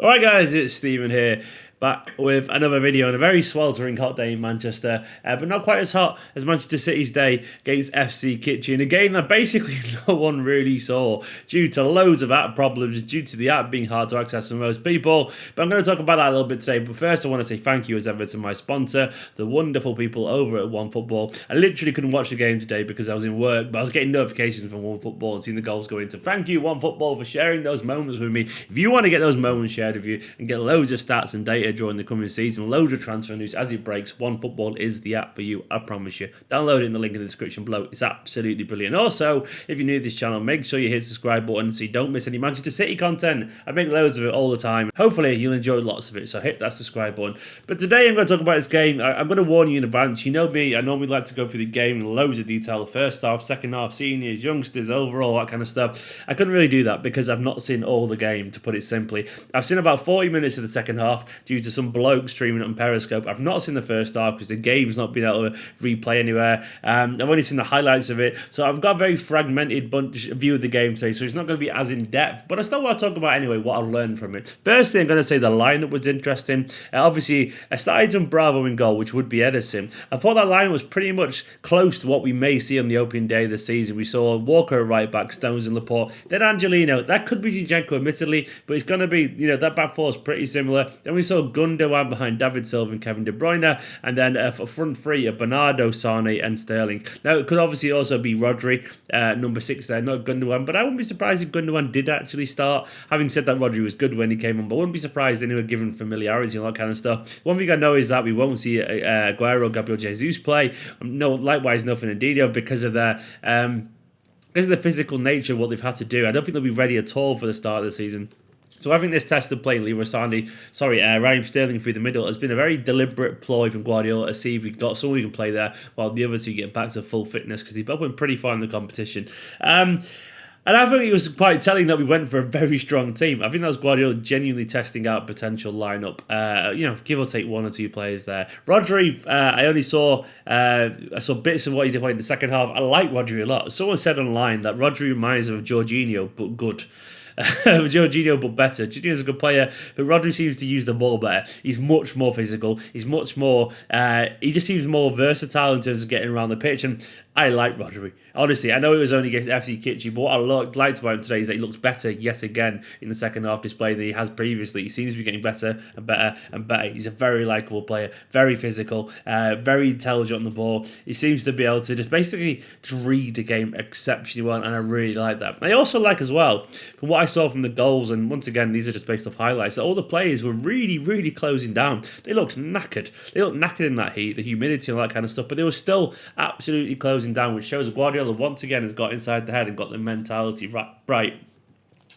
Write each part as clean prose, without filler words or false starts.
Alright guys, it's Stephen here, back with another video on a very sweltering hot day in Manchester, but not quite as hot as Manchester City's day against FC Kitchee, in a game that basically no one really saw due to loads of app problems, due to the app being hard to access for most people. But I'm going to talk about that a little bit today. But first I want to say thank you as ever to my sponsor, the wonderful people over at OneFootball. I literally couldn't watch the game today because I was in work, but I was getting notifications from OneFootball and seeing the goals go in. So thank you OneFootball for sharing those moments with me. If you want to get those moments shared with you and get loads of stats and data during the coming season, loads of transfer news as it breaks, OneFootball is the app for you, I promise you. Download it in the link in the description below. It's absolutely brilliant. Also, if you're new to this channel, make sure you hit the subscribe button so you don't miss any Manchester City content. I make loads of it all the time. Hopefully you'll enjoy lots of it, so hit that subscribe button. But today I'm going to talk about this game. I'm going to warn you in advance. You know me, I normally like to go through the game in loads of detail. First half, second half, seniors, youngsters, overall, that kind of stuff. I couldn't really do that because I've not seen all the game, to put it simply. I've seen about 40 minutes of the second half due to some bloke streaming it on Periscope. I've not seen the first half because the game's not been able to replay anywhere. I've only seen the highlights of it, so I've got a very fragmented view of the game today, so it's not going to be as in-depth, but I still want to talk about anyway what I've learned from it. Firstly, I'm going to say the lineup was interesting. Obviously, aside from Bravo in goal, which would be Edison, I thought that lineup was pretty much close to what we may see on the opening day of the season. We saw Walker at right back, Stones and Laporte, then Angelino. That could be Zinchenko, admittedly, but it's going to be, that back four is pretty similar. Then we saw Gundogan behind David Silva and Kevin De Bruyne, and then a front three of Bernardo, Sane and Sterling. Now, it could obviously also be Rodri, number 6 there, not Gundogan, but I wouldn't be surprised if Gundogan did actually start. Having said that, Rodri was good when he came on, but I wouldn't be surprised anyway, given familiarity and all that kind of stuff. One thing I know is that we won't see Aguero, Gabriel Jesus play. No, likewise, nothing Fernandinho because of their because of the physical nature of what they've had to do. I don't think they'll be ready at all for the start of the season. So I think this test of playing Leroy Sane, Raheem Sterling through the middle has been a very deliberate ploy from Guardiola to see if we've got someone who can play there while the other two get back to full fitness, because they've both been pretty far in the competition. And I think it was quite telling that we went for a very strong team. I think that was Guardiola genuinely testing out potential lineup. Give or take one or two players there. Rodri, I saw bits of what he did play in the second half. I like Rodri a lot. Someone said online that Rodri reminds of Jorginho, but good. Jorginho, but better. Jorginho's a good player, but Rodri seems to use the ball better. He's much more physical. He's much more. He just seems more versatile in terms of getting around the pitch, and I like Rodri. Honestly, I know it was only against FC Kitchee, but what I liked about him today is that he looks better yet again in the second half display than he has previously. He seems to be getting better and better and better. He's a very likeable player, very physical, very intelligent on the ball. He seems to be able to just basically read the game exceptionally well, and I really like that. I also like as well, from what I saw from the goals, and once again, these are just based off highlights, that all the players were really, really closing down. They looked knackered. They looked knackered in that heat, the humidity and all that kind of stuff, but they were still absolutely closing down, which shows that Guardiola once again has got inside the head and got the mentality right.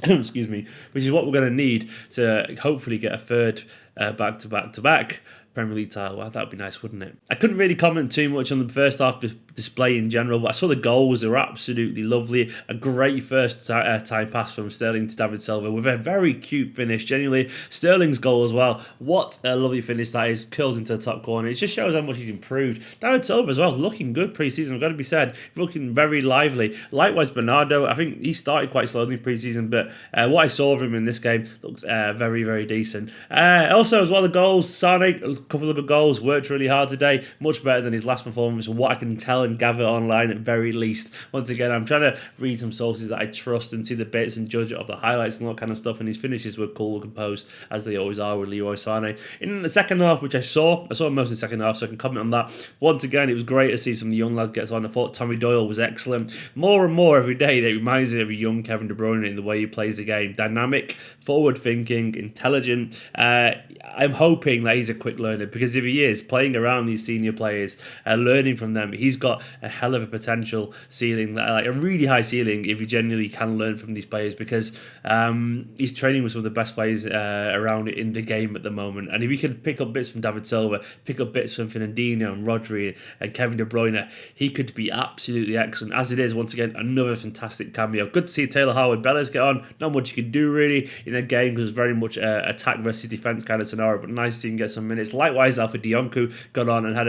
Excuse me, which is what we're going to need to hopefully get a third back-to-back Premier League title. Well, that would be nice, wouldn't it? I couldn't really comment too much on the first half display in general, but I saw the goals. They were absolutely lovely. A great first time pass from Sterling to David Silva with a very cute finish. Genuinely, Sterling's goal as well. What a lovely finish that is. Curls into the top corner. It just shows how much he's improved. David Silva as well, looking good pre-season. I've got to be said, looking very lively. Likewise, Bernardo. I think he started quite slowly pre-season, but what I saw of him in this game looks very, very decent. Also, as well, the goals. Sane, a couple of good goals, worked really hard today, much better than his last performance, from what I can tell and gather online at very least. Once again, I'm trying to read some sources that I trust and see the bits and judge it of the highlights and all that kind of stuff, and his finishes were cool and composed, as they always are with Leroy Sane. In the second half, which I saw most of the second half, so I can comment on that. Once again, it was great to see some of the young lads get on. I thought Tommy Doyle was excellent. More and more every day, that reminds me of a young Kevin De Bruyne in the way he plays the game. Dynamic, forward-thinking, intelligent. I'm hoping that he's a quick learner, because if he is, playing around these senior players, learning from them, he's got a hell of a potential ceiling, like a really high ceiling, if he genuinely can learn from these players, because he's training with some of the best players around in the game at the moment. And if he could pick up bits from David Silva, pick up bits from Fernandinho and Rodri and Kevin De Bruyne, he could be absolutely excellent. As it is, once again, another fantastic cameo. Good to see Taylor Howard-Bellis get on. Not much you could do really in a game, because it's very much attack versus defence kind of scenario, but nice to see him get some minutes. Likewise, Alpha Dionku got on and had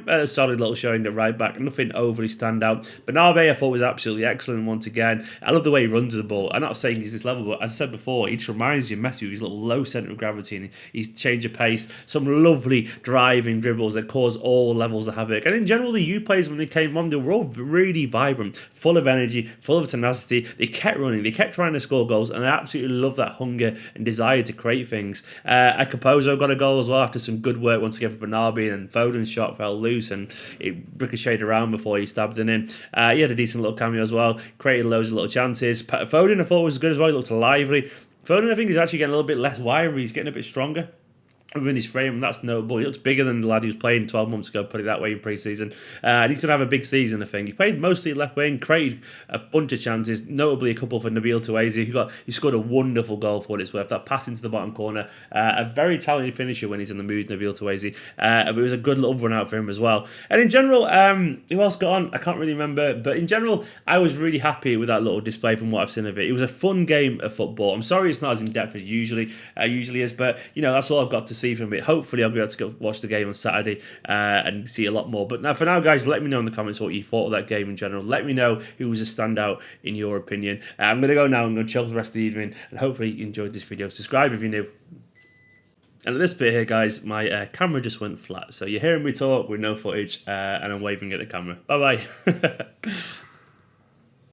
a solid little showing at right back. attack, nothing overly standout. But Nabil, I thought, was absolutely excellent once again. I love the way he runs the ball. I'm not saying he's this level, but as I said before, he just reminds you of Messi with his little low centre of gravity and his change of pace. Some lovely driving dribbles that cause all levels of havoc. And in general, the youth players, when they came on, they were all really vibrant, full of energy, full of tenacity. They kept running, they kept trying to score goals, and I absolutely love that hunger and desire to create things. Pozo got a goal as well after some good work once again for Nabil, and Foden's shot fell loose and it ricocheted around before he stabbed it in. He had a decent little cameo as well, created loads of little chances. Foden, I thought, was good as well. He looked lively. Foden, I think, is actually getting a little bit less wiry. He's getting a bit stronger within his frame, and that's notable. He looks bigger than the lad he was playing 12 months ago, put it that way, in pre-season. And he's going to have a big season, I think. He played mostly left wing, created a bunch of chances, notably a couple for Nabil Touaizi, who scored a wonderful goal for what it's worth. That pass into the bottom corner. A very talented finisher when he's in the mood, Nabil Touaizi. But it was a good little run out for him as well. And in general, who else got on? I can't really remember. But in general, I was really happy with that little display from what I've seen of it. It was a fun game of football. I'm sorry it's not as in-depth as usually is, but, that's all I've got to see from it. Hopefully I'll be able to go watch the game on Saturday and see a lot more. But now, for now, guys, let me know in the comments what you thought of that game in general. Let me know who was a standout in your opinion. I'm going to go now. I'm going to chill the rest of the evening, and hopefully you enjoyed this video. Subscribe if you're new. And at this bit here, guys, my camera just went flat. So you're hearing me talk with no footage, and I'm waving at the camera. Bye-bye.